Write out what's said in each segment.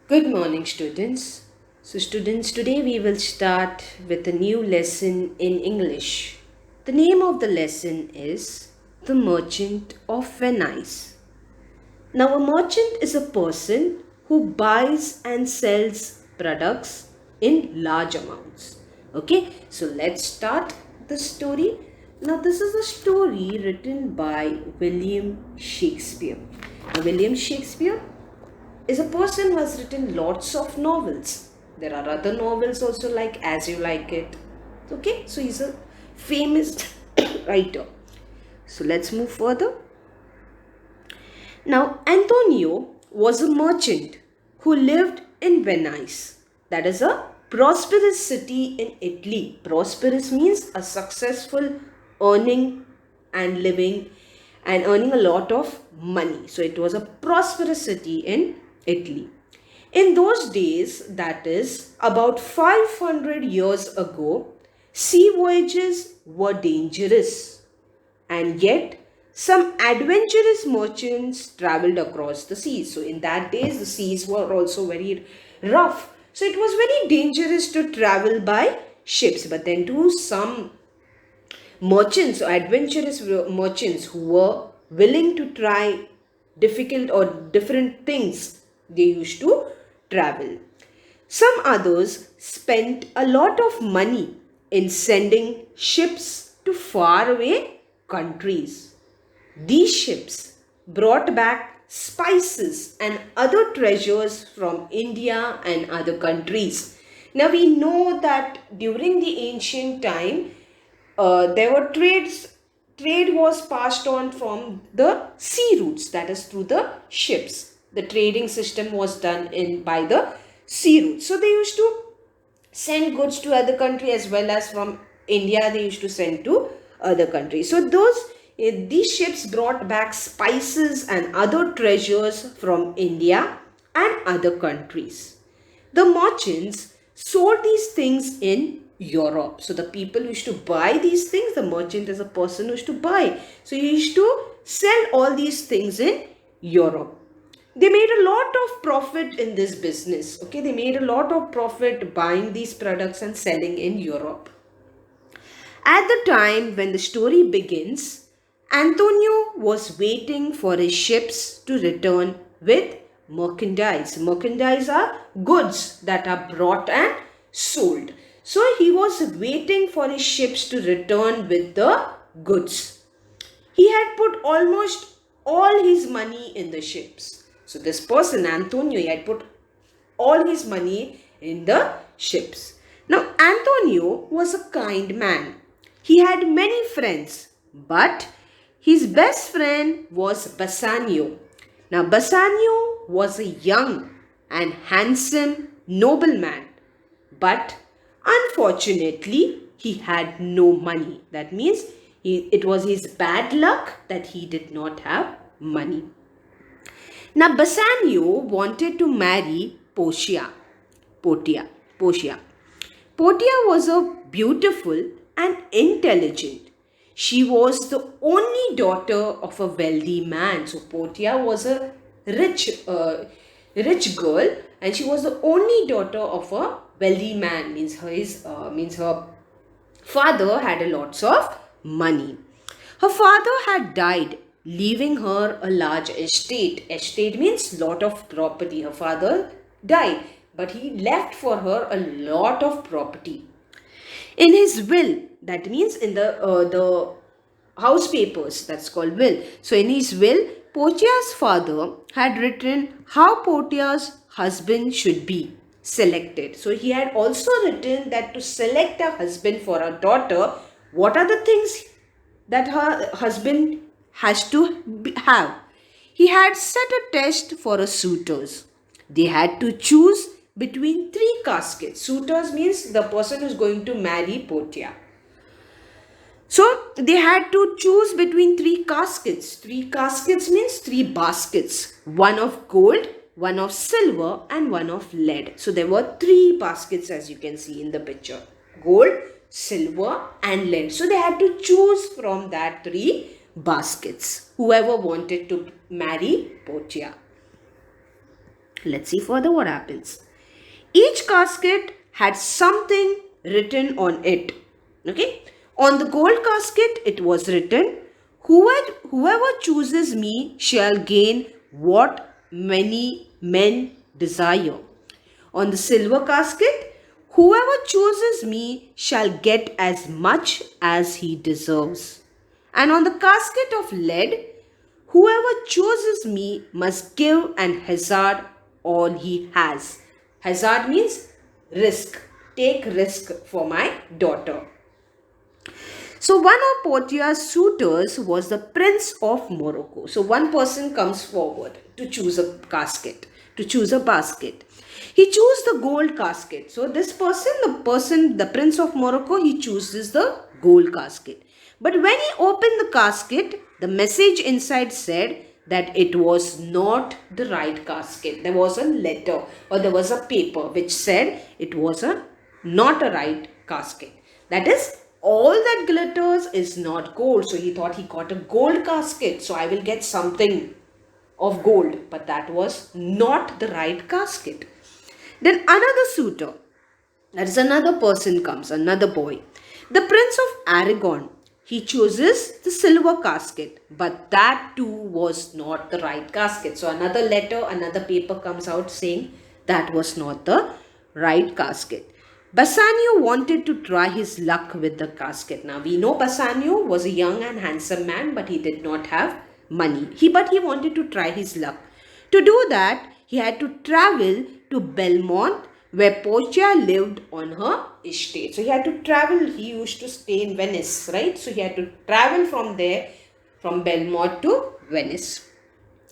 Good morning, students. Students, today we will start with a new lesson in English. The name of the lesson is The Merchant of Venice. Now, a merchant is a person who buys and sells products in large amounts. Okay, so let's start the story. Now, this is a story written by William Shakespeare. Now, William Shakespeare is a person who has written lots of novels. There are other novels also like As You Like It. Okay, so he's a famous writer. So let's move further. Now, Antonio was a merchant who lived in Venice. That is a prosperous city in Italy. Prosperous means a successful earning and living and earning a lot of money. So it was a prosperous city in Italy. In those days, that is about 500 years ago, sea voyages were dangerous, and yet some adventurous merchants traveled across the seas. So in that days the seas were also very rough, so it was very dangerous to travel by ships. But then too, some merchants or adventurous merchants who were willing to try difficult or different things, they used to travel. Some others spent a lot of money in sending ships to faraway countries. These ships brought back spices and other treasures from India and other countries. Now we know that during the ancient time, there were trades. Trade was passed on from the sea routes, that is through the ships. The trading system was done in by the sea routes. So they used to send goods to other country, as well as from India they used to send to other countries. So these ships brought back spices and other treasures from India and other countries. The merchants sold these things in Europe. So the people who used to buy these things, the merchant is a person who used to buy. So he used to sell all these things in Europe. They made a lot of profit in this business. Okay, they made a lot of profit buying these products and selling in Europe. At the time when the story begins, Antonio was waiting for his ships to return with merchandise. Merchandise are goods that are brought and sold. So he was waiting for his ships to return with the goods. He had put almost all his money in the ships. So this person, Antonio, he had put all his money in the ships. Now, Antonio was a kind man. He had many friends, but his best friend was Bassanio. Now, Bassanio was a young and handsome nobleman, but unfortunately, he had no money. That means it was his bad luck that he did not have money. Now, Bassanio wanted to marry Portia. Portia. Portia was a beautiful and intelligent. She was the only daughter of a wealthy man. So Portia was a rich girl, and she was the only daughter of a wealthy man. Means her father had a lots of money. Her father had died, leaving her a large estate. Estate means lot of property. Her father died, but he left for her a lot of property. In his will, that means in the house papers, that's called will. So in his will, Portia's father had written how Portia's husband should be selected. So he had also written that to select a husband for a daughter, what are the things that her husband has to have. He had set a test for a suitors. They had to choose between three caskets. Suitors means the person who is going to marry Portia. So they had to choose between three caskets. Three caskets means three baskets. One of gold, one of silver, and one of lead. So there were three baskets, as you can see in the picture. Gold, silver, and lead. So they had to choose from that three baskets. Whoever wanted to marry Portia. Let's see further what happens. Each casket had something written on it. Okay. On the gold casket, it was written, whoever chooses me shall gain what many men desire. On the silver casket, whoever chooses me shall get as much as he deserves. And on the casket of lead, whoever chooses me must give and hazard all he has. Hazard means risk. Take risk for my daughter. So one of Portia's suitors was the Prince of Morocco. So one person comes forward to choose a casket, to choose a basket. He chose the gold casket. So this person, the Prince of Morocco, he chooses the gold casket. But when he opened the casket, the message inside said that it was not the right casket. There was a letter or there was a paper which said it was not a right casket. That is, all that glitters is not gold. So he thought he got a gold casket. So I will get something of gold. But that was not the right casket. Then another suitor, that is another person comes, another boy. The Prince of Aragon, he chooses the silver casket, but that too was not the right casket. So another letter, another paper comes out saying that was not the right casket. Bassanio wanted to try his luck with the casket. Now we know Bassanio was a young and handsome man, but he did not have money. But he wanted to try his luck. To do that, he had to travel to Belmont, where Portia lived on her estate. So he had to travel. He used to stay in Venice, right? So he had to travel from there, from Belmont to Venice.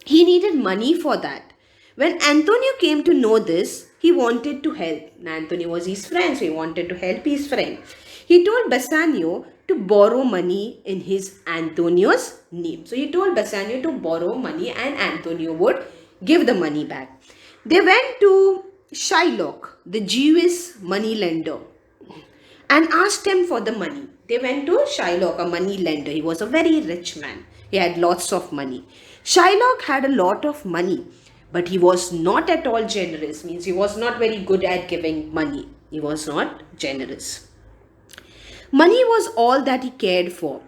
He needed money for that. When Antonio came to know this, he wanted to help. Now, Antonio was his friend, so he wanted to help his friend. He told Bassanio to borrow money in his Antonio's name. So he told Bassanio to borrow money and Antonio would give the money back. They went to Shylock, the Jewish money lender, and asked him for the money. They went to Shylock, a money lender. He was a very rich man. He had lots of money. Shylock had a lot of money, but he was not at all generous. Means he was not very good at giving money. He was not generous. Money was all that he cared for.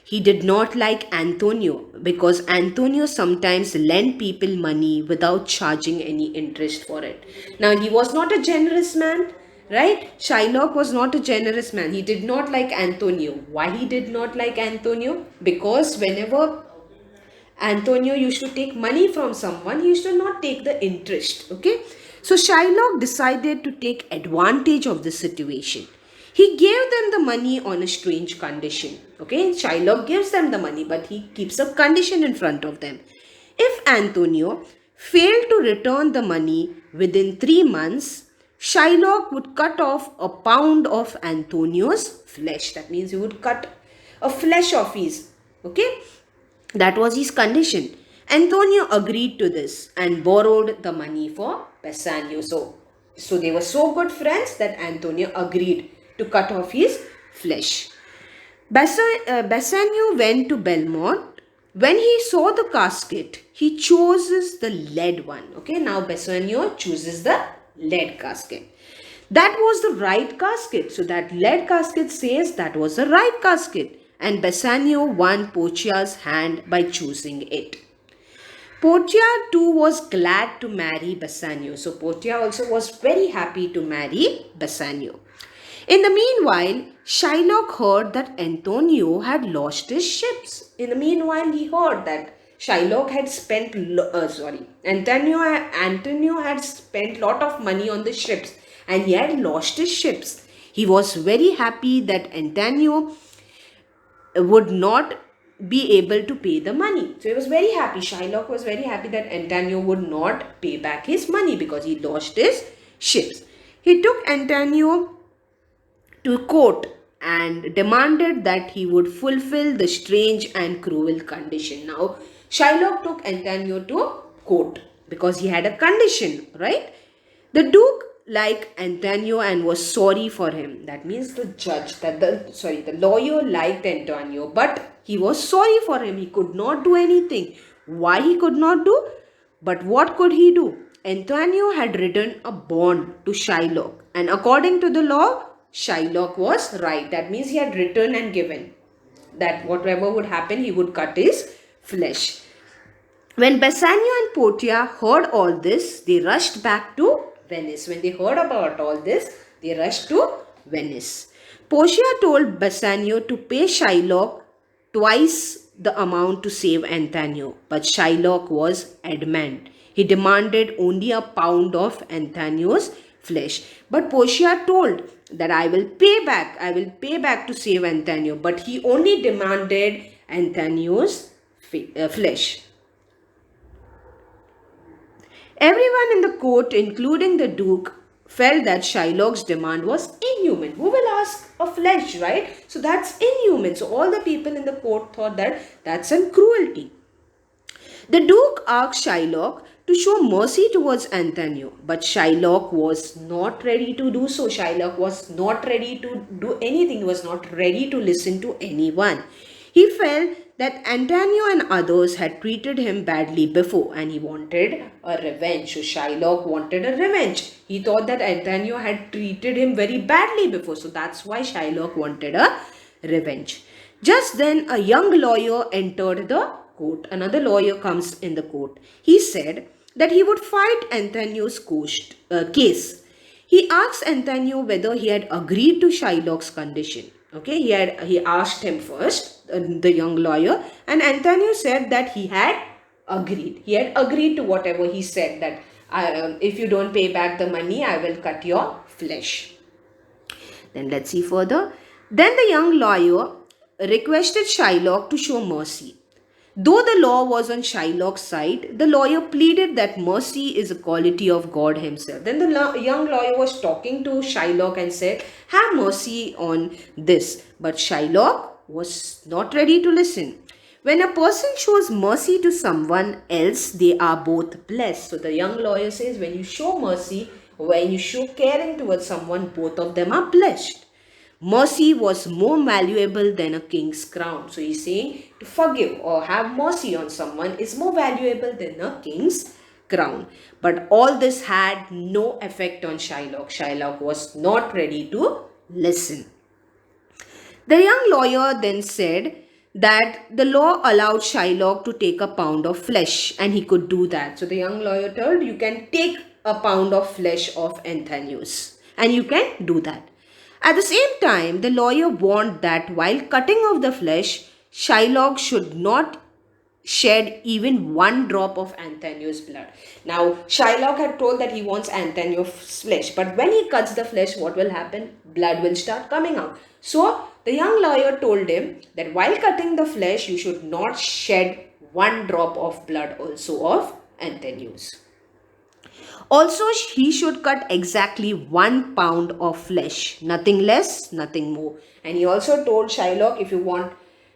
He did not like Antonio because Antonio sometimes lent people money without charging any interest for it. Now, he was not a generous man, right? Shylock was not a generous man. He did not like Antonio. Why he did not like Antonio? Because whenever Antonio used to take money from someone, he used to not take the interest. Okay. So Shylock decided to take advantage of the situation. He gave them the money on a strange condition. Okay. Shylock gives them the money, but he keeps a condition in front of them. If Antonio failed to return the money within 3 months, Shylock would cut off a pound of Antonio's flesh. That means he would cut a flesh of his. Okay. That was his condition. Antonio agreed to this and borrowed the money for Bassanio. So they were so good friends that Antonio agreed to cut off his flesh. Bassanio went to Belmont. When he saw the casket, he chooses the lead one. Okay, now Bassanio chooses the lead casket. That was the right casket. So that lead casket says that was the right casket. And Bassanio won Portia's hand by choosing it. Portia too was glad to marry Bassanio. So Portia also was very happy to marry Bassanio. In the meanwhile, Shylock heard that Antonio had lost his ships. In the meanwhile, he heard that Shylock had spent, Antonio had spent lot of money on the ships and he had lost his ships. He was very happy that Antonio would not be able to pay the money. So he was very happy. Shylock was very happy that Antonio would not pay back his money because he lost his ships. He took Antonio to court and demanded that he would fulfill the strange and cruel condition. Now, Shylock took Antonio to court because he had a condition, right? The Duke liked Antonio and was sorry for him. That means the judge, the lawyer liked Antonio, but he was sorry for him. He could not do anything. Why he could not do? But what could he do? Antonio had written a bond to Shylock, and according to the law, Shylock was right. That means he had written and given that whatever would happen, he would cut his flesh. When Bassanio and Portia heard all this, they rushed back to Venice. When they heard about all this, they rushed to Venice. Portia told Bassanio to pay Shylock twice the amount to save Antonio, but Shylock was adamant. He demanded only a pound of Antonio's flesh. But Portia told that I will pay back to save Antonio, but he only demanded Antonio's flesh. Everyone in the court, including the Duke, felt that Shylock's demand was inhuman. Who will ask a flesh, right? So that's inhuman. So all the people in the court thought that that's a cruelty. The Duke asked Shylock to show mercy towards Antonio, but Shylock was not ready to do so. Shylock was not ready to do anything. He was not ready to listen to anyone. He felt that Antonio and others had treated him badly before and he wanted a revenge. So Shylock wanted a revenge. He thought that Antonio had treated him very badly before. So that's why Shylock wanted a revenge. Just then a young lawyer entered the court. Another lawyer comes in the court. He said that he would fight Antonio's case. He asked Antonio whether he had agreed to Shylock's condition. Okay, he asked him first, the young lawyer, and Antonio said that he had agreed. He had agreed to whatever he said, that if you don't pay back the money, I will cut your flesh. Then let's see further. Then the young lawyer requested Shylock to show mercy. Though the law was on Shylock's side, the lawyer pleaded that mercy is a quality of God himself. Then the young lawyer was talking to Shylock and said, have mercy on this. But Shylock was not ready to listen. When a person shows mercy to someone else, they are both blessed. So the young lawyer says, when you show mercy, when you show caring towards someone, both of them are blessed. Mercy was more valuable than a king's crown. So he's saying to forgive or have mercy on someone is more valuable than a king's crown. But all this had no effect on Shylock. Shylock was not ready to listen. The young lawyer then said that the law allowed Shylock to take a pound of flesh and he could do that. So the young lawyer told, you can take a pound of flesh of Anthonius and you can do that. At the same time, the lawyer warned that while cutting off the flesh, Shylock should not shed even one drop of Antonio's blood. Now, Shylock had told that he wants Antonio's flesh, but when he cuts the flesh, what will happen? Blood will start coming out. So, the young lawyer told him that while cutting the flesh, you should not shed one drop of blood also of Antonio's. Also, he should cut exactly 1 pound of flesh, nothing less, nothing more. And he also told Shylock, if you want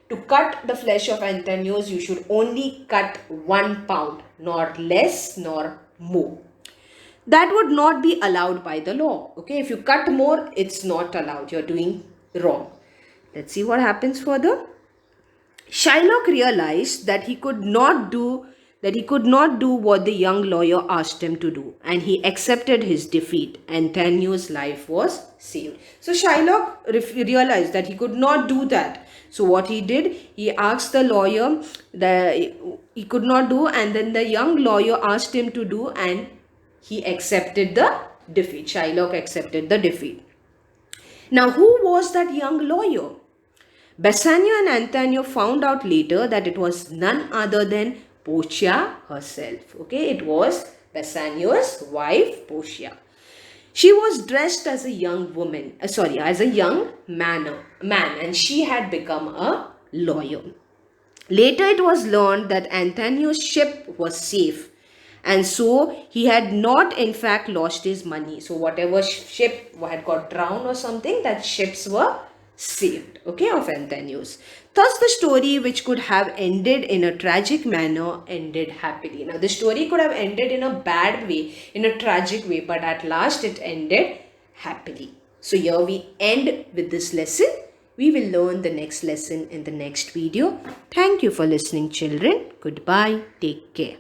to cut the flesh of Anthonius, you should only cut 1 pound, nor less nor more. That would not be allowed by the law. Okay, if you cut more, it's not allowed. You're doing wrong. Let's see what happens further. Shylock realized that he could not do what the young lawyer asked him to do, and he accepted his defeat. Antonio's life was saved. So Shylock realized that he could not do that. So what he did, he asked the lawyer that he could not do, and then the young lawyer asked him to do, and he accepted the defeat. Shylock accepted the defeat. Now, who was that young lawyer? Bassanio and Antonio found out later that it was none other than Portia herself. Okay, it was Bassanio's wife, Portia. She was dressed as a young woman, as a young man, and she had become a lawyer. Later, it was learned that Antonio's ship was safe, and so he had not in fact lost his money. So whatever ship had got drowned or something, that ships were saved, okay, of Anthonius. Thus the story, which could have ended in a tragic manner, ended happily. Now the story could have ended in a bad way, in a tragic way, but at last it ended happily. So here we end with this lesson. We will learn the next lesson in the next video. Thank you for listening, children. Goodbye. Take care.